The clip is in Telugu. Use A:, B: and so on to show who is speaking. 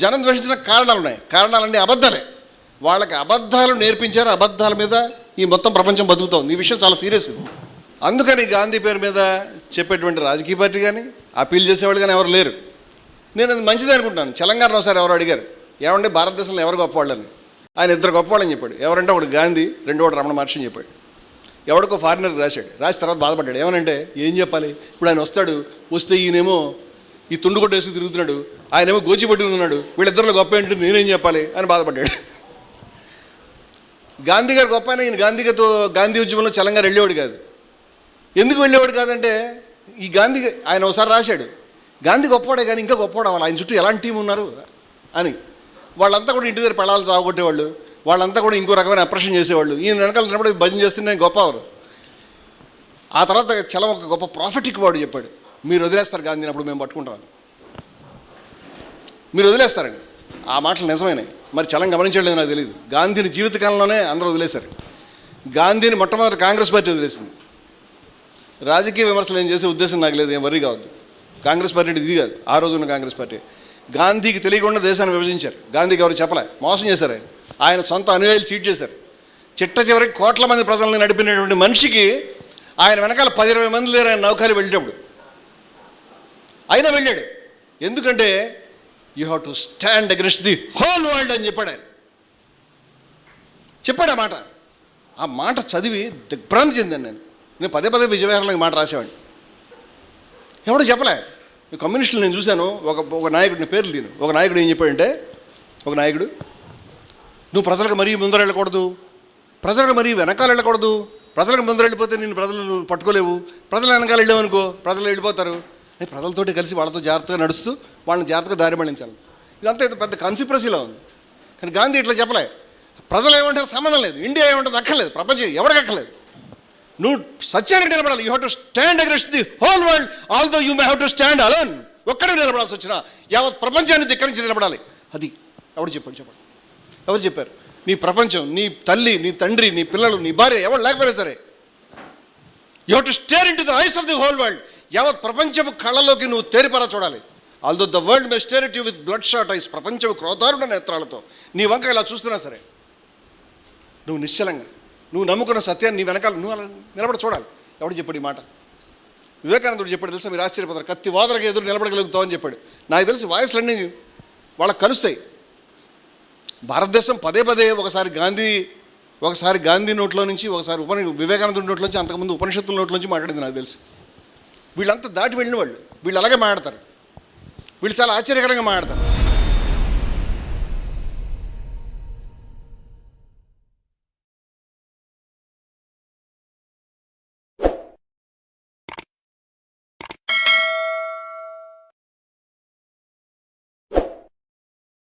A: జనం ద్వేషించిన కారణాలు ఉన్నాయి. కారణాలన్నీ అబద్ధాలే. వాళ్ళకి అబద్ధాలు నేర్పించారు. అబద్ధాల మీద ఈ మొత్తం ప్రపంచం బతుకుతోంది. ఈ విషయం చాలా సీరియస్ ఇది. అందుకని గాంధీ పేరు మీద చెప్పేటువంటి రాజకీయ పార్టీ కానీ అప్పీల్ చేసేవాళ్ళు కానీ ఎవరు లేరు. నేను అది మంచిది అనుకుంటున్నాను. తెలంగాణలో ఒకసారి ఎవరు అడిగారు, ఏమంటే భారతదేశంలో ఎవరు గొప్పవాళ్ళని. ఆయన ఇద్దరు గొప్పవాళ్ళని చెప్పాడు. ఎవరంటే ఒకడు గాంధీ, రెండోడు రమణ మహర్షి అని చెప్పాడు. ఎవడికో ఫారినర్కి రాశాడు. రాసి తర్వాత బాధపడ్డాడు. ఏమనంటే ఏం చెప్పాలి, ఇప్పుడు ఆయన వస్తే ఈయనేమో ఈ తుండుకొట్టు వేసుకు తిరుగుతున్నాడు, ఆయనేమో గోచిపట్టి ఉన్నాడు, వీళ్ళిద్దరిలో గొప్ప ఏంటంటే నేనేం చెప్పాలి అని బాధపడ్డాడు. గాంధీ గారు గొప్ప అయినా ఈయన గాంధీ ఉద్యమంలో తెలంగాణ వెళ్ళేవాడు కాదు. ఎందుకు వెళ్ళేవాడు కాదంటే ఈ గాంధీ ఆయన ఒకసారి రాశాడు, గాంధీ గొప్పవాడే కానీ ఇంకా గొప్పవాడు అవ్వాలి, ఆయన చుట్టూ ఎలాంటి టీం ఉన్నారు అని. వాళ్ళంతా కూడా ఇంటి దగ్గర పెళ్ళాలు సాగొట్టేవాళ్ళు, వాళ్ళంతా కూడా ఇంకో రకమైన అప్రెషన్ చేసేవాళ్ళు. ఈయన వెనకాల నిలబడి భజన చేస్తుంటే గొప్పవారు. ఆ తర్వాత చలం ఒక గొప్ప ప్రాఫిటిక్ వాడు చెప్పాడు, మీరు వదిలేస్తారు గాంధీని, అప్పుడు మేము పట్టుకుంటాం. మీరు వదిలేస్తారండి. ఆ మాటలు నిజమైనవి. మరి చలం గమనించలేదు నాకు తెలియదు. గాంధీని జీవితకాలంలోనే అందరూ వదిలేశారు. గాంధీని మొట్టమొదటి కాంగ్రెస్ పార్టీ వదిలేసింది. రాజకీయ విమర్శలు ఏం చేసే ఉద్దేశం నాకు లేదు, ఏం వర్రీ కావద్దు. కాంగ్రెస్ పార్టీ ఇది కాదు, ఆ రోజున్న కాంగ్రెస్ పార్టీ. గాంధీకి తెలియకుండా దేశాన్ని విభజించారు. గాంధీకి ఎవరు చెప్పలే, మోసం చేశారు. ఆయన సొంత అనుయాయులు చీట్ చేశారు. చిట్ట చివరికి కోట్ల మంది ప్రజలను నడిపినటువంటి మనిషికి ఆయన వెనకాల 10-20 మంది లేరు ఆయన నౌకాలు వెళ్ళేటప్పుడు. అయినా వెళ్ళాడు. ఎందుకంటే you have to stand against the whole world అని చెప్పాడు ఆయన. చెప్పాడు ఆ మాట చదివి దిగ్భ్రాంతి చెందాను నేను పదే విజయవాడలో మాట రాసేవాడిని. ఎవడో చెప్పలే. కమ్యూనిస్టులు నేను చూశాను. ఒక నాయకుడిని పేర్లు తీను. ఒక నాయకుడు ఏం చెప్పాడంటే, ఒక నాయకుడు, నువ్వు ప్రజలకు మరీ ముందర వెళ్ళకూడదు, ప్రజలకు మరీ వెనకాల వెళ్ళకూడదు, ప్రజలకు ముందర వెళ్ళిపోతే నేను ప్రజలు పట్టుకోలేవు, ప్రజల వెనకాల వెళ్ళామనుకో ప్రజలు వెళ్ళిపోతారు, అది ప్రజలతోటి కలిసి వాళ్ళతో జాగ్రత్తగా నడుస్తూ వాళ్ళని జాగ్రత్తగా దారి మళ్లించాలి. ఇదంతా పెద్ద కన్సిప్రసీలో ఉంది. కానీ గాంధీ ఇట్లా చెప్పలే. ప్రజలు ఏమంటారు సంబంధం లేదు, ఇండియా ఏమంటుంది అక్కర్లేదు, ప్రపంచం ఎవరికి అక్కర్లేదు, నువ్వు సత్యానికి నిలబడాలి. You have to stand against the whole world although you may have to stand alone. ఒక్కడే నిలబడాల్సి వచ్చినా యావత్ ప్రపంచాన్ని ధిక్కరించి నిలబడాలి. అది ఎవరు చెప్పారు? నీ ప్రపంచం, నీ తల్లి, నీ తండ్రి, నీ పిల్లలు, నీ భార్య, ఎవరు లేకపోయినా సరే you have to stare in to the eyes of the whole world. యావత్ ప్రపంచపు కళ్ళలోకి నువ్వు తేరిపారా చూడాలి. Although the world may stare at you with bloodshot eyes. ప్రపంచపు క్రోధారుడ నేత్రాలతో నీ వంక ఇలా చూస్తున్నా సరే నువ్వు నిశ్చలంగా, నువ్వు నమ్ముకున్న సత్యాన్ని నీ వెనకాల నువ్వు అలా నిలబడి చూడాలి. ఎవడు చెప్పాడు ఈ మాట? వివేకానందుడు చెప్పాడు. తెలుసా, మీరు ఆశ్చర్యపోతారు. కత్తి వాదనకు ఎదురు నిలబడగలుగుతావు అని చెప్పాడు. నాకు తెలిసి వాయిస్లన్నీ వాళ్ళకి కలుస్తాయి. భారతదేశం పదే ఒకసారి గాంధీ నోట్లో నుంచి, ఒకసారి వివేకానందుడి నోట్లో నుంచి, అంతకుముందు ఉపనిషత్తుల నోట్లో నుంచి మాట్లాడింది నాకు తెలిసి. వీళ్ళంతా దాటి వెళ్ళిన వాళ్ళు. వీళ్ళు అలాగే మాట్లాడతారు. వీళ్ళు చాలా ఆశ్చర్యకరంగా మాట్లాడతారు.